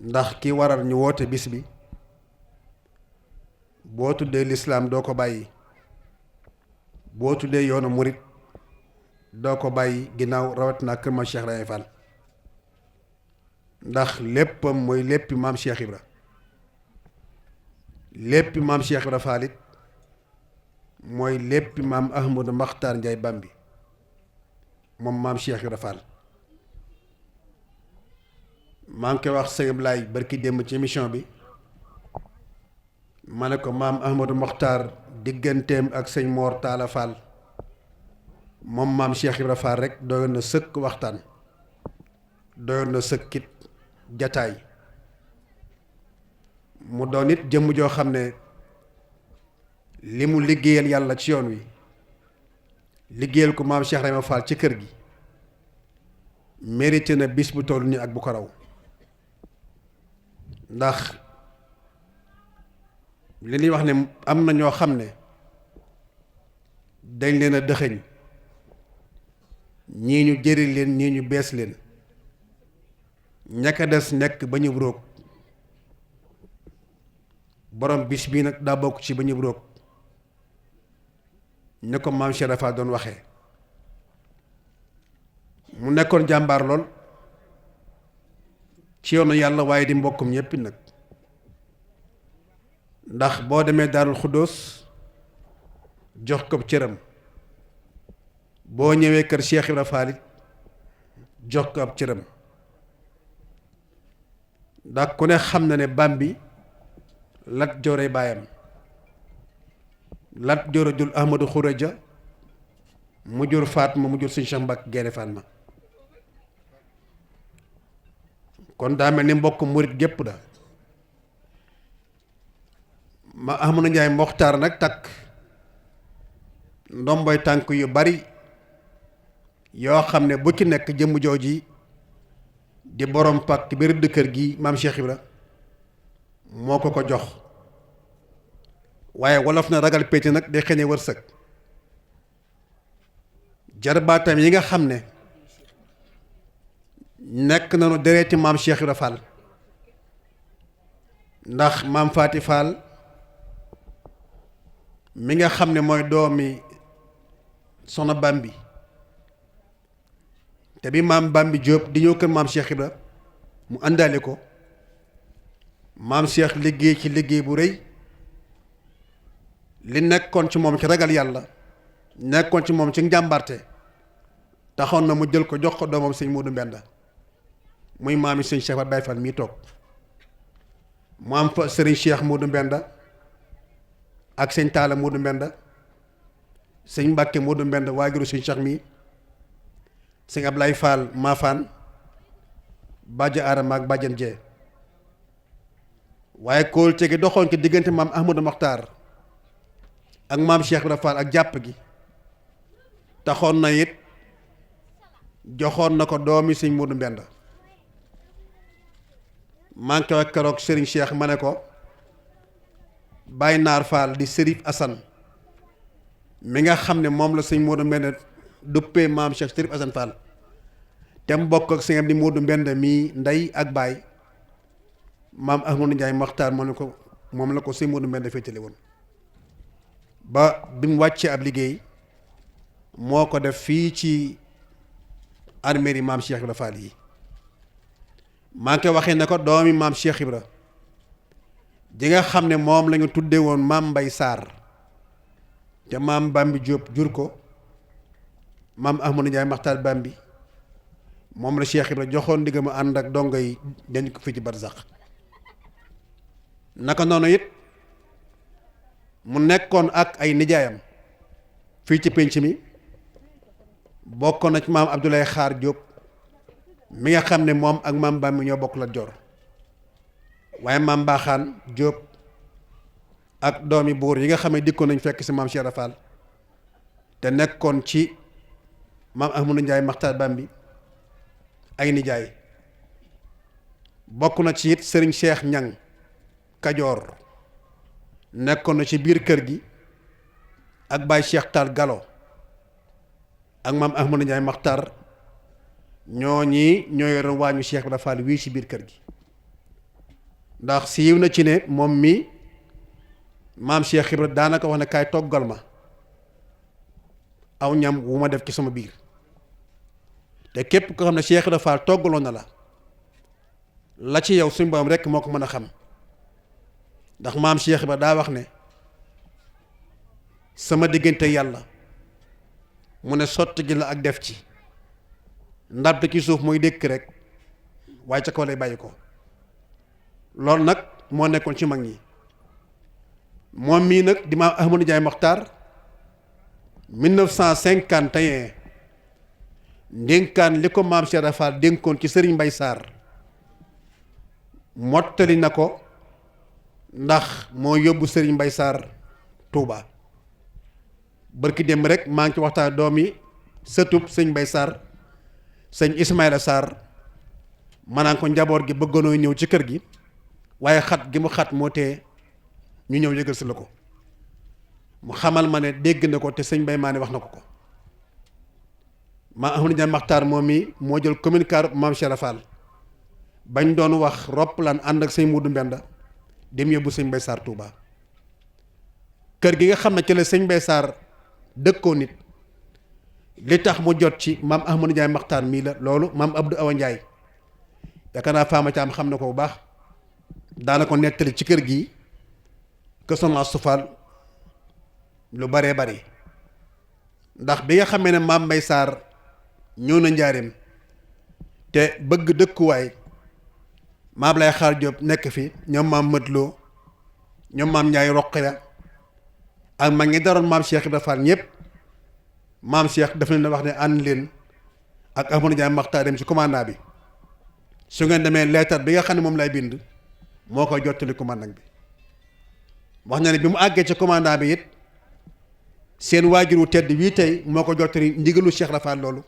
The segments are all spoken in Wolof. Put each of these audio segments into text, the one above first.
ndax ki waral ñu woote bis bi boo tuddee lislaam doo ko bàyyi, boo tuddee yoonu murit doo ko bàyyi ginnaaw rawatina kër maam Cheikh Ibrahima Fall ndax léppam mooy léppi maam Cheikh Ibra, léppi maam Cheikh Ibra Fall it mooy léppi maam Ahmadou Makhtar Ndiaye Bambi moom maam Cheikh Ibra Fall. maa ngi koy wax sëñ Ablaye barki démb ci émission bi ma ne ko maam Ahmadou Makhtar digganteem ak sëñ Mor Talla Fall moom maam Cheikh Ibra Fall rek doyoon na sëkk waxtaan, doyoon na sëkkit jataay. mu doon it jëmm joo xam ne li mu liggéeyal yàlla ci yoon wi liggéeyal ko maam Cheikh Ibrahima Fall ci kër gi mérité na bis bu toll nii ak bu ko raw. ndax li ñuy wax ne am na ñoo xam ne dañ leen a dëxëñ, ñii ñu jëri leen ñii ñu bees leen, ñaka des nekk ba ñu róog. borom bis bii nag daa bokk ci ba ñu róog ne ko maam Cheikh Rafa doon waxee. mu nekkoon jàmbaar lool ci yoonu yàlla waaye di mbokkum ñépp nag, ndax boo demee Daarul Xuddoos jox ko cëram, boo ñëwee kër Cheikh Ibra Fall it jox ko ab cëram. ndax ku ne xam na ne Bambi Lat Joore baayam, Lat Joore jur Ahmadou Khourédia mu jur Fatma mu jur Sëñ Cheikh Mbacke Gaynde Fatma. kon daa mel ni mbokk murit gépp da ma Ahmadou Ndiaye Mokhtar nag takk ndomboy tànk yu bari yoo xam ne bu ci nekk jëmm jooji di borom pàkk bi rëdd kër gi maam Cheikh Ibra moo ko ko jox. waaye wolof na ragal péete nag day xeeñe wërsëg. jarbaatam yi nga xam ne nekk nañu dereeti maam Cheikh Ibra Fall ndax maam Faati Fall mi nga xam ne mooy doomi soxna Bambi te bi maam Bambi Diop di ñëw kër maam Cheikh Ibra mu àndaale ko maam Cheikh liggéey ci liggéey bu rëy. li nekkoon ci moom ci ragal yàlla nekkoon ci moom ci njàmbarte taxoon na mu jël ko jox ko doomam sëñ Modou Mbenda muy maami sëñ Cheikh Baye Fall mii toog. mu am fa sëriñ Cheikh Modou Mbenda ak sëñ Talla Modou Mbenda, sëñ Mbàkke Modou Mbenda waajuru sëñ Cheikh mii, sëñ Ablaye Fall Mafaan, Badja Arama ak Badjan Jee. waaye kóolute gi doxoon ci diggante maam Ahmadou Makhtar ak maam Cheikh Ibra Fall ak jàpp gi taxoon na it joxoon na ko doomi sëñ Modou Mbenda. maa ngi koy wax keroog Serigne Cheikh ma ne ko Baye Naar Fall di Serif Assane mi nga xam ne moom la sëñ Modou Mbenda duppee maam Cheikh Serif Assane Fall te mu bokk ak sëñ am di Modou Mbenda mii ndey ak baay maam Ahmadou Ndiaye Mokhtar moom la ko sëñ Modou Mbenda féetale woon. ba bi mu wàccee ab liggéey moo ko def fii ci arméeri maam Cheikh Ibra Fall yi. maa ngi koy waxee ne ko doomi maam Cheikh Ibra ji nga xam ne moom la ñu tuddee woon maam Mbay Sarr te maam Bambi Diop jur ko maam Ahmadou Ndiaye Makhtar Bambi moom la Cheikh Ibra joxoon digga ma ànd ak dongo yi dañ ko fii ci barzaq. naka noonu it mu nekkoon ak ay nijaayam fii ci pénc mi bokkoon na ci maam Abdoulaye Xaar Diop mi nga xam ne moom ak maam Bambi ñoo bokk la Joor. waaye maam Mbaxaan Diop ak doomi buur yi nga xam ne dikkoon nañ fekk si maam Cheikh Rafal te nekkoon ci maam Ahmadou Ndiaye Makhtar Bambi ay nijaay. bokk na ci it Serigne Cheikh Ñang Kajoor nekkoon na ci biir kër gi ak Baye Cheikh Tall Galo ak maam Ahmadou Ndiaye Makhtar ñoo yoroon waañu Cheikh Ibra Fall wii ci biir kër gi ndax siiw na ci ne moom mi maam Cheikh Ibra daanaka wax ne kaay toggal ma aw ñam wu ma def ci sama biir te képp ko xam ne Cheikh Ibra Fall toggaloon na la ci yow suñu borom rekk moo ko mën a xam ndax maam Cheikh Ibra daa wax ne sama diggante yàlla mu ne sotti gi la ak def ci ndab ci suuf mooy dékk rek waaye ca kaw lay bàyyi ko loolu nag moo nekkoon ci mag ñi moom mii nag di maam Ahmadou Ndiaye Makhtar 1951 ndénkaan li ko maam Cheikh Ibra Fall dénkoon ci Serigne Mbaye Sarr mottali na ko ndax moo yóbbu Serigne Mbaye Sarr Touba bërki dem rek maa ngi ci waxtaan doomi sëtub sëñ Mbaye Sarr sëñ Ismaïla Sarr maanaam ko njaboot gi bëggoonoo ñëw ci kër gi waaye xat gi mu xat moo tee ñu ñëw yëgal si la ko mu xamal ma ne dégg na ko te sëñ Mbaye maa ne wax na ko maa Ahmadou Ndiaye Makhtar moom mi moo jël communiqué maam Cheikh Ibra Fall bañ doon wax roppalaan ànd ak sëñ Modou Mbenda dem yóbbu sëñ Mbaye Sarr Touba kër gi nga xam ne ci la sëñ Mbaye Sarr dëkkoo nit li tax mu jot ci maam Ahmadou Ndiaye Makhtar mii la loolu maam Abdou Awa Ndiaye yaakaar naa Fama Thiam xam na ko bu baax daana ko nettali ci kër gi que son sufal lu baree bari ndax bi nga xamee ne maam Mbaye Sarr ñëw na njaareem te bëgg dëkkuwaay maam lay xaar Jóob nekk fi ñoom maam Mëtloo ñoom maam Ndiaye Roqaya ak mag ngi daroon maam Cheikh Ibra Fall ñëpp maam Cheikh daf leen wax ne ànd leen ak Ahmadou Ndiaye Makhtar dem ci commandant bi su ngeen demee leetar bi nga xam ne moom lay bind moo koy jottali commandant bi wax na ne bi mu àggee ci commandant bi it seen waajur wu tedd wii tey moo ko jottali ndigalu Cheikh Ibra Fall loolu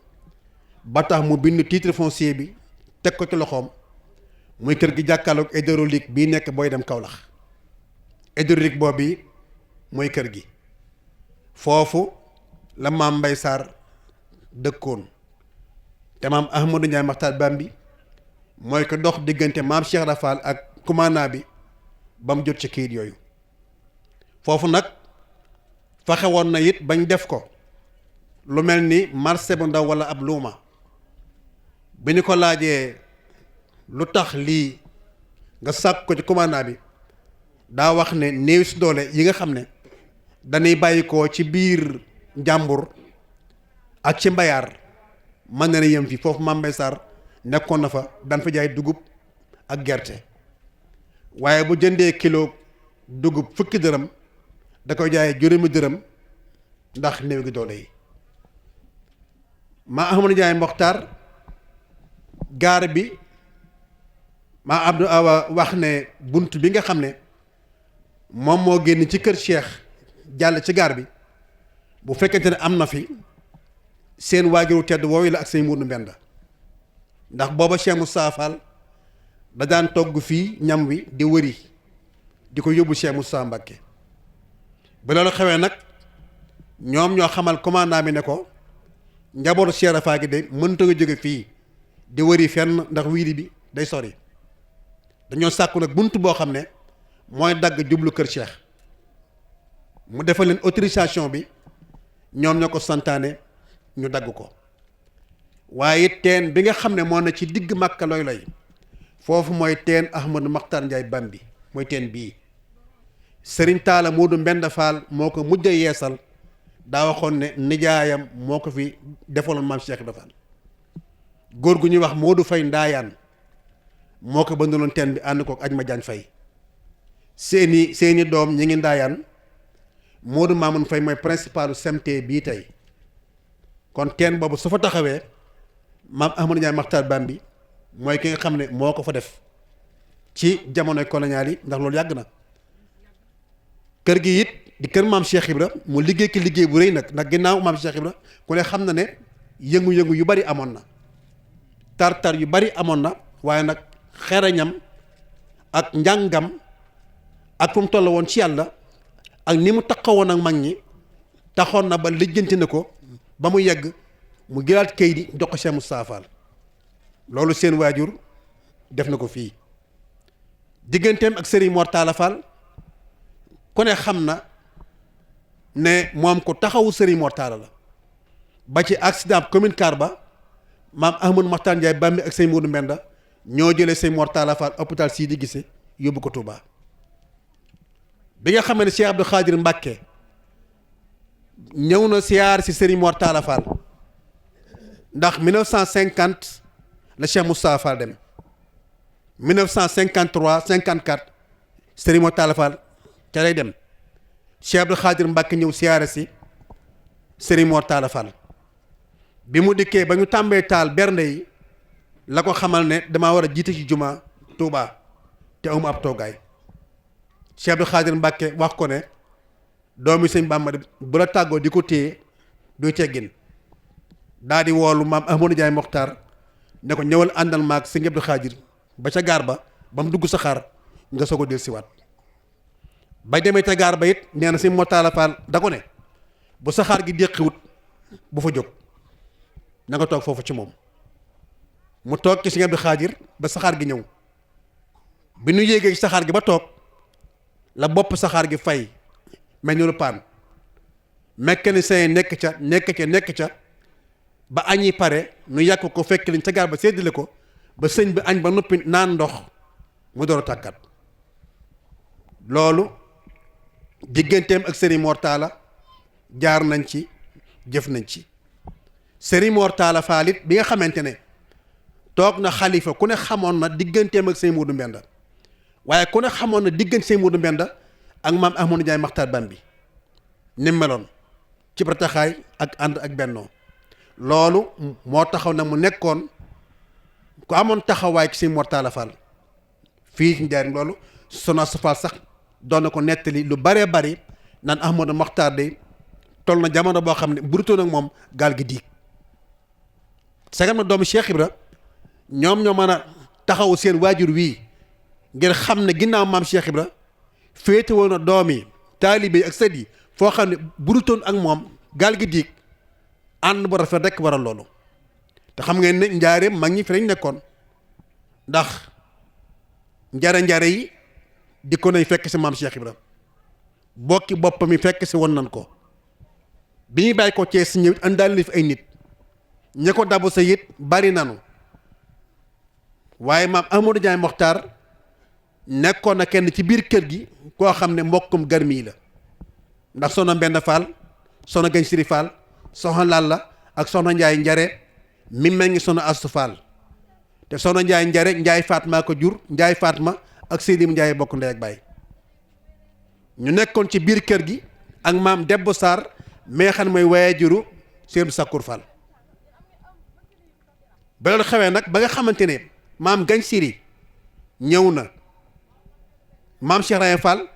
ba tax mu bind titre foncier bi teg ko ci loxoom muy kër gi jàkkaarloog hydraulique bii nekk booy dem Kaolack hydraulique boobu mooy kër gi foofu la maam Mbaye Sarr dëkkoon te maam Ahmadou Ndiaye Makhtar Bambi mooy ko dox diggante maam Cheikh Ibra Fall ak commandant bi ba mu jot ci kayit yooyu foofu nag fexe woon na it bañ def ko lu mel ni marché bu ndaw wala ab luuma bi ñu ko laajee lu tax lii nga sàkk ko ci commandant bi daa wax ne néew si doole yi nga xam ne dañuy bàyyi ko ci biir njàmbur ak ci mbayaar mën na ne yem fi foofu maam Mbaye Sarr nekkoon na fa daan fa jaay dugub ak gerte waaye bu jëndee kilo dugub fukki dërëm da koy jaayee juróomi dërëm ndax néew gi doole yi maa Ahmadou Ndiaye Makhtar gaar bi maa Abdou Awa wax ne bunt bi nga xam ne moom moo génn ci kër Cheikh jàll ci gaar bi bu fekkente ne am na fi seen waajuru tedd woowu la ak seen Modou Mbenda ndax booba Cheikh Moussa Fall da daan togg fii ñam wi di wëri di ko yóbbu Cheikh Moussa Mbacké ba loolu xewee nag ñoom ñoo xamal commandant bi ne ko njabootu Cheikh Ibra Fall gi de mënta nga jóge fii di wëri fenn ndax wiiri bi day sori dañoo sàkku nag bunt boo xam ne mooy dagg jublu kër Cheikh mu defal leen autorisation bi ñoom ñoo ko santaane ñu dagg ko waaye it teen bi nga xam ne moo na ci digg Makka looy foofu mooy teen Ahmadou Makhtar Ndiaye Bambi mooy teen bii Serigne Talla Modou Mbenda Fall moo ko mujj a yeesal daa waxoon ne nijaayam moo ko fi defaloon maam Cheikh Ibra Fall góor gu ñuy wax Modou Faye Ndaayaan moo ko bëndaloon teen bi ànd kook aj ma jaañ fay seeni doom ñi ngi Ndaayaan Modou Mamoun Faye mooy principalu CMT bii tey kon teen boobu su fa taxawee maam Ahmadou Ndiaye Makhtar Bambi mooy ki nga xam ne moo ko fa def ci jamonoy colonial yi ndax loolu yàgg na kër gi it di kër maam Cheikh Ibra mu liggéey ki liggéey bu rëy nag ndax ginnaaw maam Cheikh Ibra ku ne xam na ne yëngu-yëngu yu bari amoon na tar-tar yu bari amoon na waaye nag xereñam ak njàngam ak fu mu toll woon ci yàlla ak ni mu taxawoon ak mag ñi taxoon na ba lijjanti na ko ba mu yegg mu jëlaat kayit yi jox ko Cheikh Moustapha Fall loolu seen waajur def na ko fii. digganteem ak Serigne Mor Talla Fall ku ne xam na ne moom ko taxawu Serigne Mor Talla la ba ci accident commune car ba maam Ahmadou Makhtar Ndiaye Bambi ak sëñ Modou Mbenda ñoo jëlee sëñ Mor Talla Fall hôpital Sidi Guissé yóbbu ko Touba. bi nga xam ne Cheikh Abdou Khadir Mbacké ñëw na siyaar si Serigne Mor Talla Fall ndax 1950 la Cheikh Moustapha Fall dem 1953 54 Serigne Mor Talla Fall ca lay dem Cheikh Abdou Khadir Mbacké ñëw siyaare si Serigne Mor Talla Fall bi mu dikkee ba ñu tàmbee taal bernde yi la ko xamal ne damaa war a jiite ci juma Touba te amu ab toogaay Cheikh Abdou Khadir Mbacké wax ko ne doomi sëñ Bàmba bu la tàggoo di ko téye duy teggin daa di woolu maam Ahmadou Ndiaye Mokhtar ne ko ñëwal àndal maag sëñ Abdou Khadir ba ca gaar ba ba mu dugg saxaar nga soog a del siwaat ba demee ca gaar ba it nee na sëñ Mor Talla Fall da ko ne bu saxaar gi déqiwut bu fa jóg na nga toog foofu ci moom mu toog ci sëñ Abdou Khadir ba saxaar gi ñëw bi nu yéegee ci saxaar gi ba toog la bopp saxaar gi fay mel ni lu paan mécanicien nekk ca ba añ yi pare nu yàq ko fekk liñ ca gaar ba séddale ko ba sëñ bi añ ba noppi naan ndox mu door a tàkkat loolu digganteem ak Serigne Mor Talla jaar nañ ci jëf nañ ci Serigne Mor Talla Fall it bi nga xamante ne toog na xalifa ku ne xamoon na digganteem ak sëñ Modou Mbenda waaye ku ne xamoon na diggante sëñ Modou Mbenda ak maam Ahmadou Ndiaye Makhtar Bambi ni meloon ci rataxaay ak ànd ak bennoo loolu moo taxaw na mu nekkoon ku amoon taxawaay ci sëñ Mor Talla Fall fii ci njariñ loolu Soxna Asta Fall sax doon na ko nettali lu baree bari naan Ahmadou Makhtar de toll na jamono boo xam ne burutoon ak moom gaal gi diig sagam na doomu Cheikh Ibra ñoom ñoo mën a taxawu seen waajur wii ngir xam ne ginnaaw maam Cheikh Ibra féete woon na doom yi taalibe yi ak sët yi foo xam ne burutoon ak moom gaal gi diig ànd bu rafet rekk waral loolu te xam ngeen ne njaareem mag ñi fi lañ nekkoon ndax njare yi di ko nañ fekk si maam Cheikh Ibra bokki boppam yi fekk si woon nañ ko bi ñuy bàyyi ko Cees ñëw it àndaale fi ay nit ña ko dabu sa it bari nanu waaye maam Ahmadou Ndiaye Mokhtar nekkoon na kenn ci biir kër gi koo xam ne mbokkum garmi la ndax soxna Mbenda Fall soxna Gañ Siri Fall soxna Lalla ak soxna Njaay Njare mi mel ngi soxna Astu Fall te soxna Njaay Njare Njaay Fatma ko jur Njaay Fatma ak Seydim Njaay bokk ndey ak baay ñu nekkoon ci biir kër gi ak maam Debbo Sarr mi nga xam ne mooy waajuru Seydou Sakkour Fall ba loolu xewee nag ba nga xamante ne maam Gañ Siri ñëw na maam Cheikh Raye Fall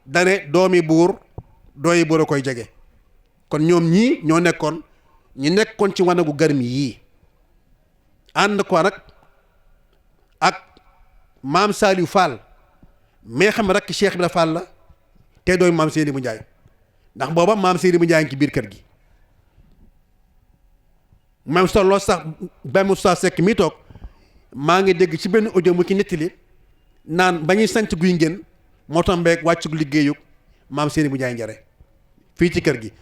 dane doomi buur dooyi buur a koy jege kon ñoom ñii ñoo nekkoon ñu nekkoon ci wanagu garmi yii ànd ko nag ak maam Saliou Fall mais xam rek Cheikh Ibra Fall la te dooy maam Seydou Ndiaye ndax booba maam Seydou Ndiaye ci biir kër gi même solo sax ba Moussa Seck mi toog maa ngi dégg ci benn audio mu ci nettali naan ba ñuy sant guy ngeen moo tax mbeeg wàccug liggéeyug maam Seydou Ndiaye njare fii ci kër gi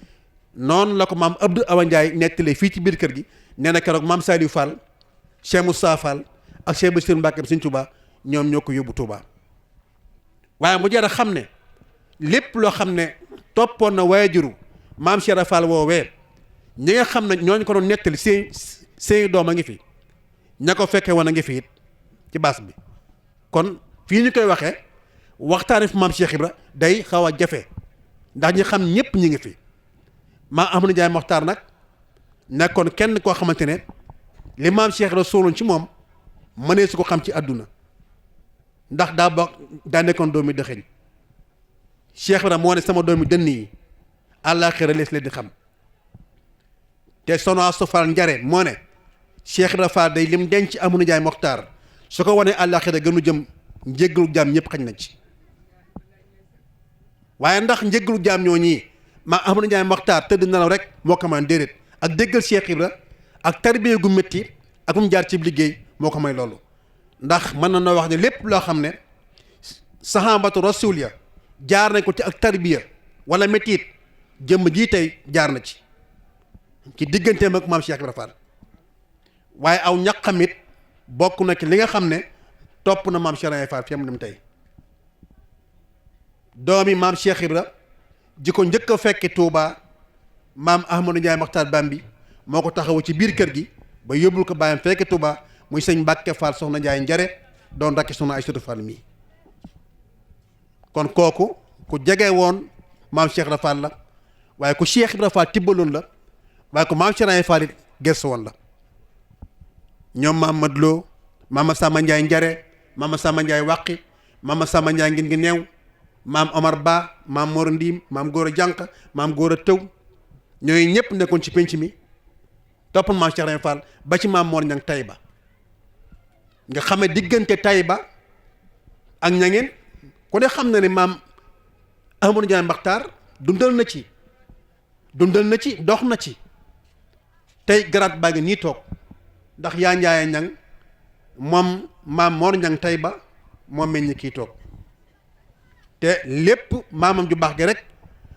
noonu la ko maam Abdou Awa Ndiaye nettalee fii ci biir kër gi nee na keroog maam Saliou Fall Cheikh Moussa Fall ak Cheikh Bassirou Mbacké Sëñ Touba ñoom ñoo ko yóbbu Touba waaye mu jar a xam ne lépp loo xam ne toppoon na waajuru maam Cheikh Fall woowee ñi nga xam ne ñooñu ko doon nettali seen doom a ngi fi ña ko fekkee woon a ngi fi it ci baas bi kon fii ñu koy waxee waxtaane fi maam Cheikh Ibra day xaw a jafe ndax ñi xam ñëpp ñi ngi fi maam Ahmadou Ndiaye Mokhtar nag nekkoon kenn koo xamante ne li maam Cheikh Ibra sooloon ci moom mënee su ko xam ci àdduna ndax daa nekkoon doomi dëxëñ Cheikh Ibra moo ne sama doomi dënn yi àllaaxira lees leen di xam te Soxna Asta Fall njare moo ne Cheikh Ibra Fall day lim denc Ahmadou Ndiaye Mokhtar su ko wanee àllaaxira gënu jëm njéggalu jaam ñëpp xañ nañ ci waaye ndax njéggalu jaam ñoo ñii maa Ahmadou Ndiaye Mokhtar tëdd nelaw rek moo ko man déedéet ak déggal Cheikh Ibra ak tarbiya gu métti ak mu jaar ci liggéey moo ko may loolu. ndax mën na noo wax ne lépp loo xam ne sahabatu rasul ya jaar nañ ko ci ak tarbiya wala métit jëmm jii tey jaar na ci digganteem ak maam Cheikh Ibra Fall waaye aw ñaqamit bokk na ci li nga xam ne topp na maam Cheikh Ibra Fall fi mu dem tey doomi maam Cheikh Ibra ji ko njëkk a fekki Touba maam Ahmadou Ndiaye Makhtar Bambi moo ko taxawu ci biir kër gi ba yóbbul ko bàyyam fekki Touba muy sëñ Mbàkke Fall soxna Ndiaye njare doon rakki soxna Aïssatou Fall mii kon kooku ku jege woon maam Cheikh Ibra Fall la waaye ku Cheikh Ibra Fall tibbaloon la waaye ku maam Cheikh Ibra Fall it gëstu woon la ñoom Mamadou Lo Mama Samba Ndiaye njare Mama Samba Ndiaye wàqi Mama Samba Ndiaye ngin ngi neew maam Omar Ba maam Mor Ndiim maam Góor a Jànq maam Góor a Tëw ñooyu ñëpp nekkoon ci penc mi toppal maam Cheikh Ibra Fall ba ci maam Mor Ñang Tayba nga xame diggante Tayba ak ñangeen ku ne xam na ne maam Ahmadou Ndiaye Makhtar dundal na ci dox na ci tey garaat baa ngi nii toog ndax yaa njaaye ñang moom maam Mor Ñang Tayba moom meññ kii toog te lépp maamam ju baax gi rek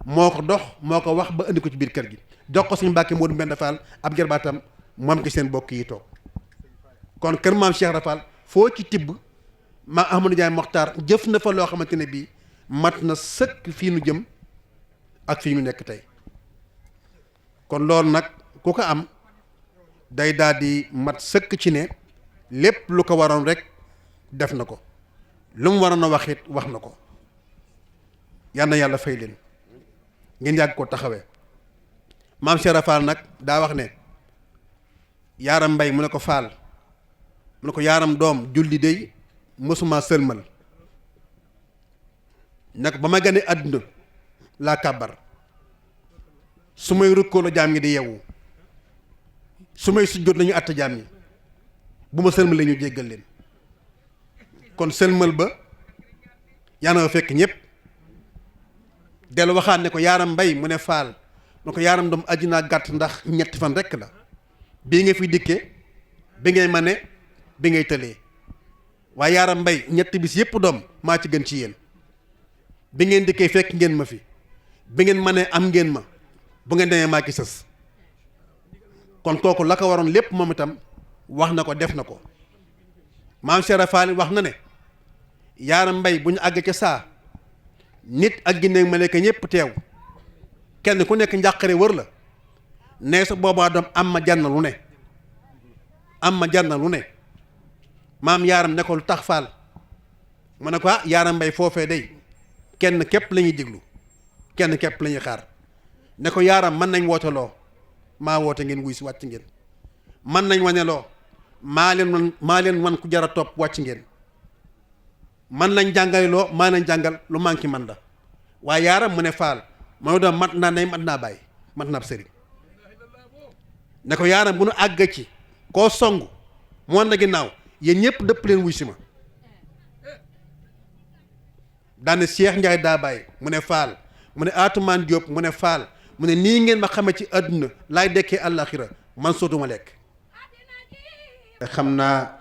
moo ko dox moo ko wax ba indi ko ci biir kër gi jox ko suñu Mbàkke Moodu Mbenda Fall ab jarbaatam moom ki seen bokk yi toog kon kër maam Cheikh Ibra Fall foo ci tibb maam Ahmadou Ndiaye Makhtar jëf na fa loo xamante ne bii mat na sëkk fii nu jëm ak fii nu nekk tey kon loolu nag ku ko am day daal di mat sëkk ci ne lépp lu ko waroon rek def na ko lu mu waroon a wax it wax na ko yal na yàlla fay leen ngeen yàgg ko taxawee maam Cheikh Ibra Fall nag daa wax ne yaaram mbay mu ne ko Fall mu ne ko yaaram doom julli dey mësuma sëlmal nag ba ma gane àdduna laa kàbbar su may rukkoo la jaam ñi di yeewu su may sujjóot lañu àtt jaam ñi bu ma sëlmal la ñu jéggal leen kon sëlmal ba yaa na fekk ñëpp dellu waxaat ne ko yaaram mbay mu ne Faal mu ne ko yaaram doom àddina gàtt ndax ñetti fan rekk la bii nga fi dikke bi ngay mane bi ngay tëlee waaye yaaram mbay ñetti bis yëpp doom maa ci gën ci yéen bi ngeen dikkee fekk ngeen ma fi bi ngeen mane am ngeen ma bu ngeen demee maa ki sës kon kooku la ko waroon lépp moom itam wax na ko def na ko maam Cheikh Ibra Fall wax na ne yaaram mbay bu ñu àgg ca saa nit ak ginne malaaka ñëpp teew kenn ku nekk njàqare wër la ne sa boobaa doom am ma jànn lu ne am ma jànn lu ne maam yaaram ne ko lu tax Fall mu ne ko ah yaaram mbay foofee day kenn képp la ñuy déglu kenn képp la ñuy xaar ne ko yaaram mën nañ woote loo maa woote ngeen wuy si wàcc ngeen mën nañ wane loo maa leen wan ku jara topp wàcc ngeen man lañ jàngale loo maa nañ jàngal lu manqué man la waaye yaaram mu ne Faal mooy doon mat naa nay mat naa bàyyi mat naa ab sëriñ ne ko yaaram bu nu àgg ci koo song mu wan la ginnaaw yéen ñëpp dëpp leen wuy si ma daane Cheikh Ndiaye daa bàyyi mu ne Faal mu ne Atumaan Diop mu ne Faal mu ne nii ngeen ma xame ci àdduna laay dekkee àllaaxira man sootuma lekk xam naa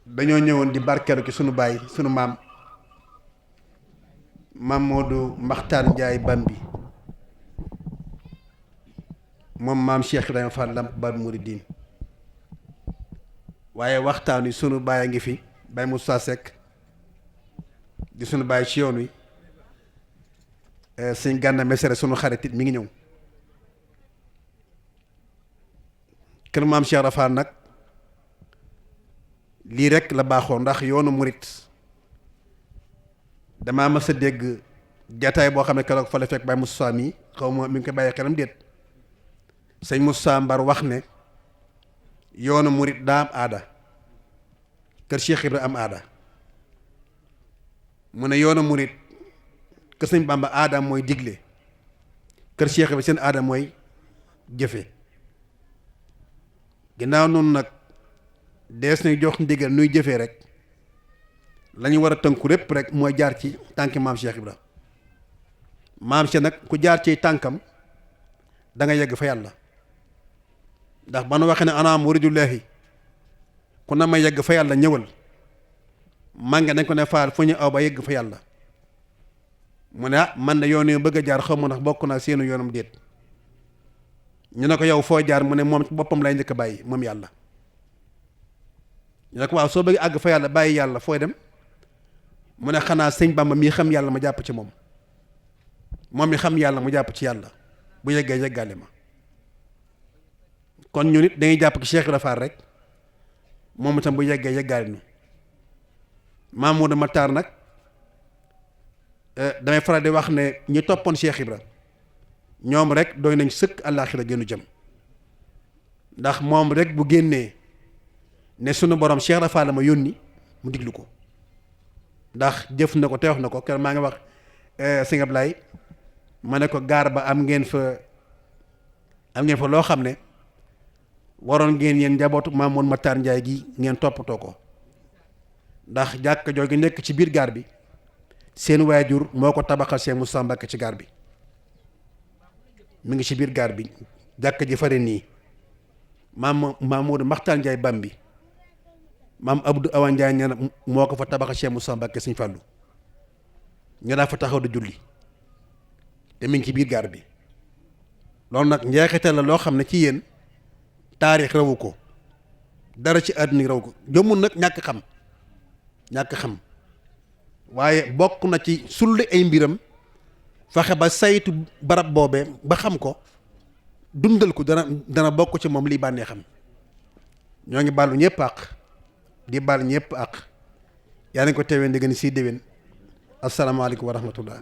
dañoo ñëwoon di barkeelu ci sunu baay sunu maam Mamadou Makhtar Ndiaye Bambi moom maam Cheikh Ibrahima Fall Lamp Baabul Muridiin waaye waxtaan wi sunu baay a ngi fi Baye Moussa Seck di sunu baay ci yoon wi sëñ Gana Messere sunu xarit it mi ngi ñëw kër maam Cheikh Ibra Fall nag lii rek la baaxoo ndax yoonu murit damaa mës a dégg jataay boo xam ne keroog fa la fekk Baye Moussa mi xaw ma mi ngi koy bàyyi xelam déet sëñ Moussa Mbar wax ne yoonu murit daa am aada kër Cheikh Ibra am aada mu ne yoonu murit kër sëñ Bamba aada mooy digle kër Cheikh Ibra seen aada mooy jëfe ginnaaw noonu nag dees nañ jox ndigal nuy jëfee rek la ñu war a tënku lépp rek mooy jaar ci tànki maam Cheikh Ibra maam Cheikh nag ku jaar ci tànkam da nga yegg fa yàlla ndax ba nu waxee ne ana muridullahi ku na ma yegg fa yàlla ñëwal mànge dañ ko ne faal fu ñu aw ba yegg fa yàlla mu ne ah man de yoon yu bëgg a jaar xaw ma ndax bokk naa seenu yoonam déet ñu ne ko yow foo jaar mu ne moom boppam lay njëkk a bàyyi moom yàlla ñu ne ko waaw soo bëgg àgg fa yàlla bàyyi yàlla fooy dem mu ne xanaa sëñ Bamba mii xam yàlla ma jàpp ci moom moom mi xam yàlla mu jàpp ci yàlla bu yeggee yeggaale ma kon ñu nit dañuy jàpp ci Cheikh Ibra Fall rek moom itam bu yeggee yeggaale nu Mamadou Matar nag damay faral di wax ne ñi toppoon Cheikh Ibra ñoom rek doy nañ sëkk àllaaxira gënu jëm ndax moom rek bu génnee ne sunu borom Cheikh Ibra Fall la ma yónni mu diglu ko ndax jëf na ko te wax na ko keroog maa ngi wax sëñ Ablaye ma ne ko gaar ba am ngeen fa loo xam ne waroon ngeen yéen njabootu Mamadou Matar Ndiaye gi ngeen toppatoo ko ndax jàkka jooju nekk ci biir gaar bi seen waajur moo ko tabaxal Cheikh Moussa Mbacké ci gaar bi mu ngi ci biir gaar bi jàkka ji fare nii Mamadou Makhtar Ndiaye Bambi maam Abdou Awa Ndiaye nee na moo ko fa tabaxal Cheikh Moussa Mbacké Sëñ Fallu ñu daa fa taxaw di julli te mi ngi ci biir gaar bi loolu nag njeexital la loo xam ne ci yéen taarix rawu ko dara ci àdduna rawu ko jëmul nag ñàkk xam waaye bokk na ci sulli ay mbiram fexe ba saytu barab boobee ba xam ko dundal ko dana bokk ci moom lii bànnee xam ñoo ngi bàllu ñëpp àq di bàll ñëpp àq yaa nañ ko teewee ndigg ni siy déwén asalaamaaleykum wa rahmatullah